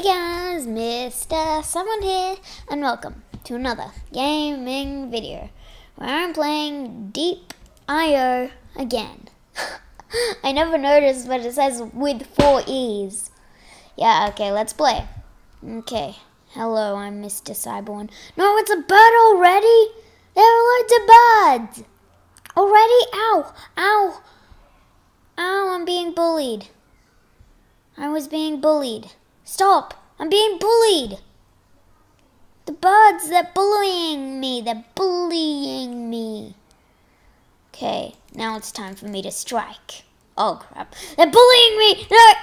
guys, Mr. Someone here, and welcome to another gaming video where I'm playing Deep.io again. I never noticed, but it says with 4 E's. Yeah, okay, let's play. Okay, hello, I'm Mr. Cyborn. No, it's a bird already? There are loads of birds! Already? Ow! Ow! Ow, I'm being bullied. I was being bullied. Stop! I'm being bullied! The birds, they're bullying me. They're bullying me. Okay, now it's time for me to strike. Oh, crap. They're bullying me! No!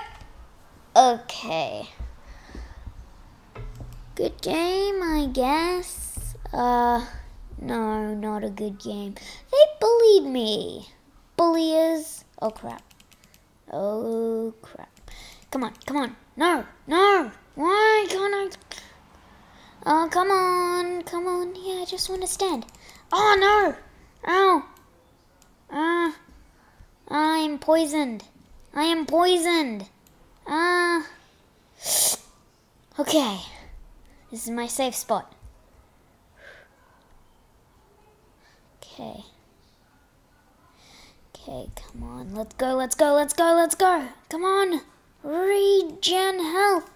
Okay. Good game, I guess. No, not a good game. They bullied me. Bulliers. Oh, crap. Oh, crap. Come on, come on. No, no. Why can't I? Oh, come on, come on. Yeah, I just want to stand. Oh, no. Ow. I'm poisoned. I am poisoned. Okay. This is my safe spot. Okay. Okay, come on. Let's go, let's go, let's go, let's go. Come on. Regen health.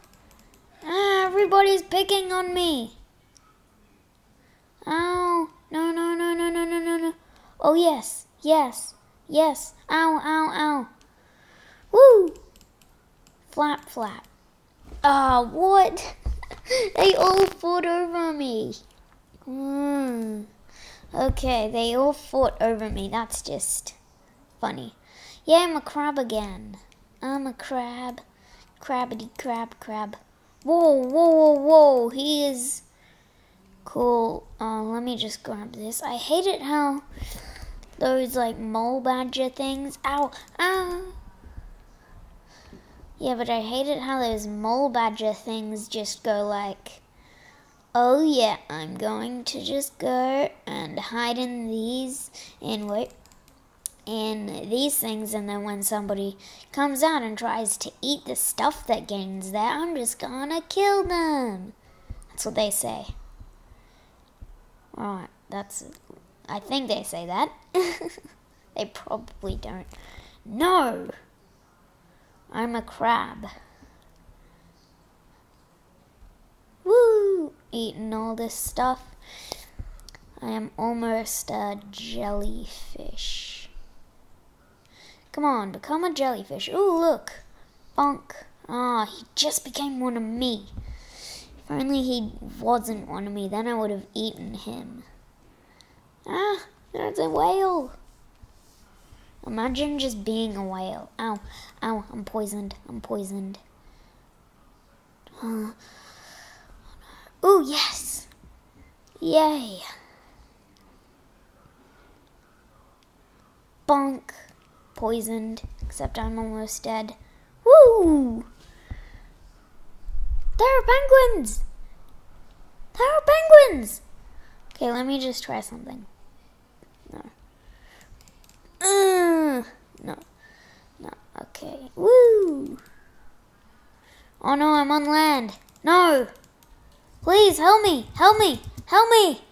Everybody's picking on me. Ow. No, no, no, no, no, no, no, no. Oh, yes, yes, yes. Ow, ow, ow. Woo. Flap, flap. What? They all fought over me. Okay, they all fought over me. That's just funny. Yeah, I'm a crab again. I'm a crab. Crabbity crab crab. Whoa, whoa, whoa, whoa. He is cool. Let me just grab this. I hate it how those like mole badger things. Ow, ow. Yeah, but I hate it how those mole badger things just go like, oh yeah, I'm going to just go and hide in these and wait. In these things, and then when somebody comes out and tries to eat the stuff that gains there, I'm just gonna kill them. That's what they say. Right, I think they say that. They probably don't. No! I'm a crab. Woo! Eating all this stuff. I am almost a jellyfish. Come on, become a jellyfish. Ooh, look. Bonk. He just became one of me. If only he wasn't one of me, then I would have eaten him. There's a whale. Imagine just being a whale. Ow, ow, I'm poisoned. I'm poisoned. Ooh, yes. Yay. Bonk. Poisoned, except I'm almost dead. Woo! There are penguins! There are penguins! Okay, let me just try something. No. No. No, okay. Woo! Oh no, I'm on land. No! Please, help me! Help me! Help me!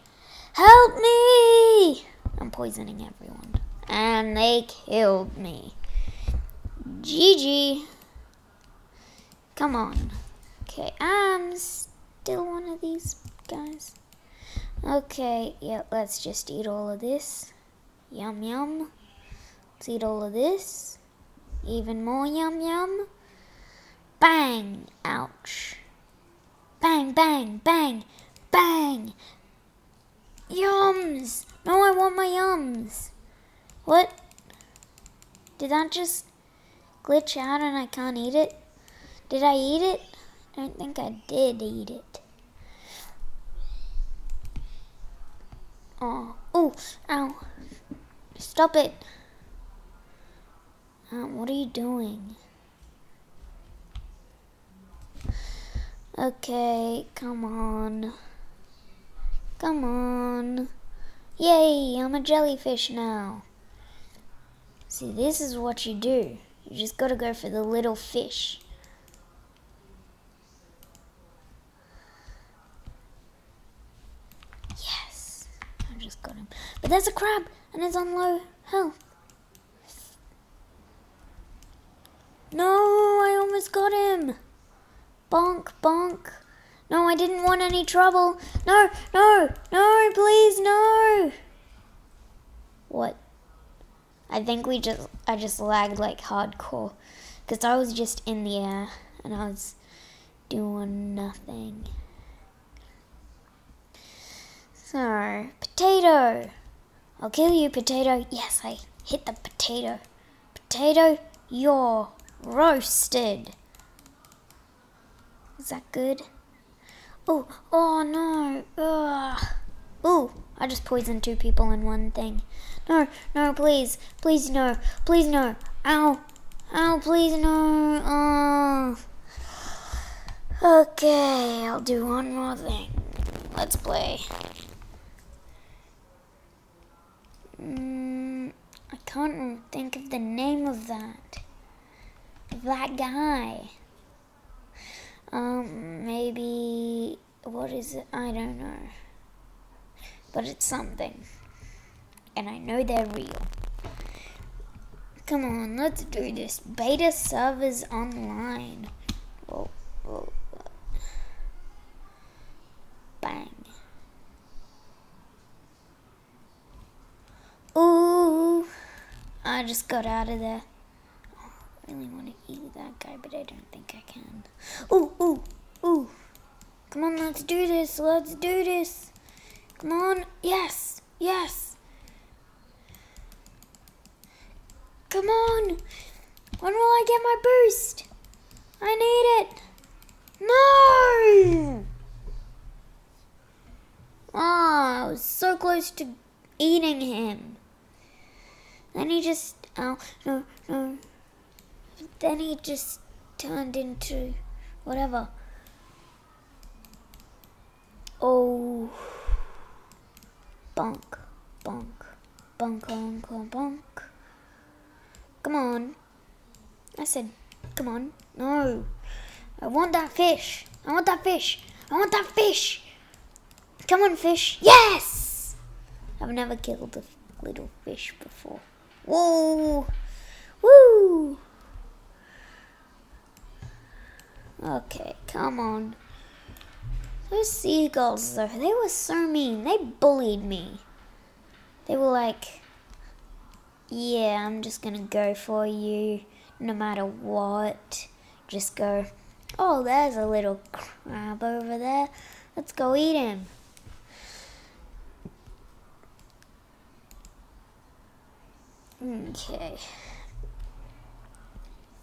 Help me! I'm poisoning everyone. And they killed me. GG. Come on. Okay, I'm still one of these guys. Okay, yeah, let's just eat all of this. Yum, yum. Let's eat all of this. Even more yum, yum. Bang. Ouch. Bang, bang, bang, bang. Yums. No, I want my yums. What? Did that just glitch out and I can't eat it? Did I eat it? I don't think I did eat it. Oh, ow. Stop it. What are you doing? Okay, come on. Come on. Yay, I'm a jellyfish now. See, this is what you do. You just gotta go for the little fish. almost got him. But there's a crab, and it's on low health. No, I almost got him. Bonk, bonk. No, I didn't want any trouble. No, no, no, please, no. What? I think I just lagged like hardcore. Because I was just in the air, and I was doing nothing. So, potato. I'll kill you, potato. Yes, I hit the potato. Potato, you're roasted. Is that good? Oh, oh no. Ugh. Ooh, I just poisoned 2 people in one thing. No, no, please. Please, no. Please, no. Ow. Ow, please, no. Oh. Okay, I'll do one more thing. Let's play. I can't think of the name of that. That guy. Maybe, what is it? I don't know. But it's something. And I know they're real. Come on, let's do this. Beta servers online. Whoa, whoa. Bang. Ooh. I just got out of there. I really want to eat that guy, but I don't think I can. Ooh, ooh, ooh. Come on, let's do this. Let's do this. Come on. Yes, yes. Come on. When will I get my boost? I need it. No! Oh, I was so close to eating him. Then he just, oh, no, no. Then he just turned into whatever. Oh. Bonk, bonk, bonk, bonk, bonk, bonk. Come on. I said, come on. No. I want that fish. I want that fish. I want that fish. Come on, fish. Yes! I've never killed a little fish before. Whoa. Woo. Okay, come on. Those seagulls, though, they were so mean. They bullied me. They were like, yeah, I'm just gonna go for you no matter what. Just go, oh, there's a little crab over there. Let's go eat him. Okay.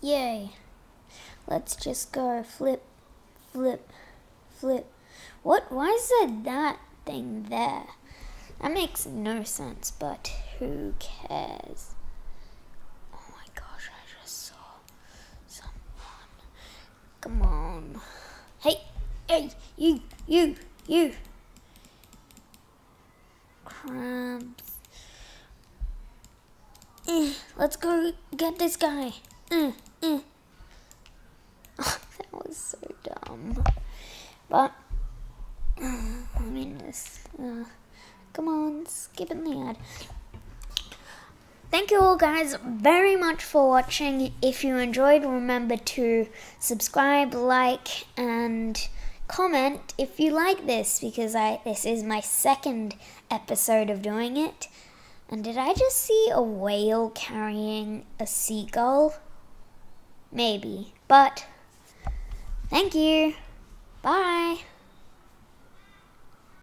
Yay. Let's just go flip, flip, flip. What? Why is there that thing there? That makes no sense, but who cares? Oh my gosh, I just saw someone. Come on. Hey, hey, you. Crabs. Let's go get this guy. That was so dumb. But, I mean, this, come on, skip in the ad. Thank you all guys very much for watching. If you enjoyed, remember to subscribe, like, and comment if you like this, because this is my second episode of doing it. And did I just see a whale carrying a seagull? Maybe, but thank you. Bye.